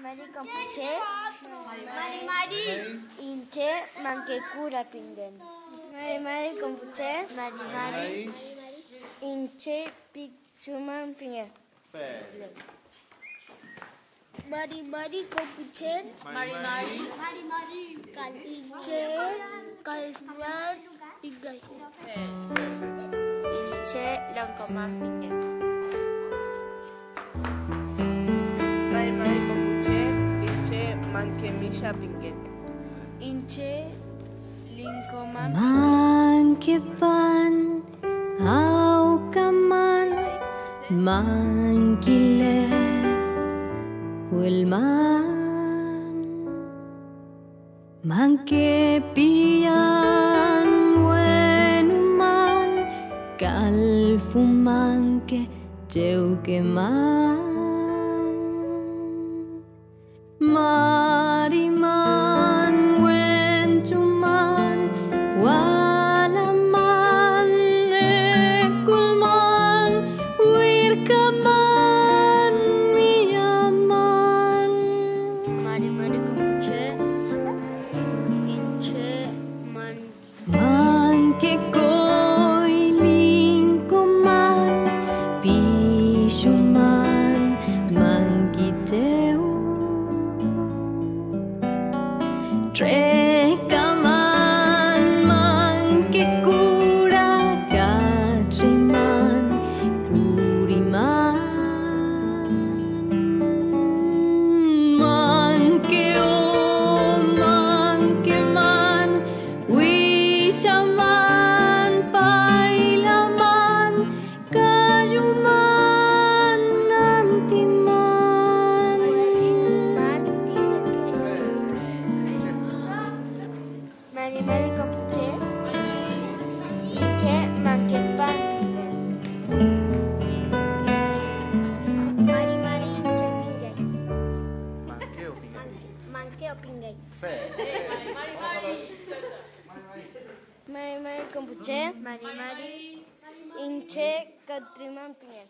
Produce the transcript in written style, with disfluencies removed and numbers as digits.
Mari kompuche. Mari. Inche manke kura pingen. Mari kompuche. Mari. Inche pichuman pingen. Mari kompuche. Mari. Inche kalsuan pingay. Inche langkaman pingen. Mari kompuche, inche manke misha pingen. Inche lingkoman Mangkipan au kaman mangkile wilman mangkepian wenuman kalfumanke jeukeman Mariman wencuman walaman ekulman wirkaman miyaman Mari kompuche. Inche mangkekoy lingkuman pisuman mangkiteu Trekaman mangkikura katriman puriman mangkeman wishaman pailaman kayuman nantiman Mari kompuche. Inche manke pan pingen. Mari inche pingay. Manke o pingay. Mari kompuche. Mari inche katriman pingen.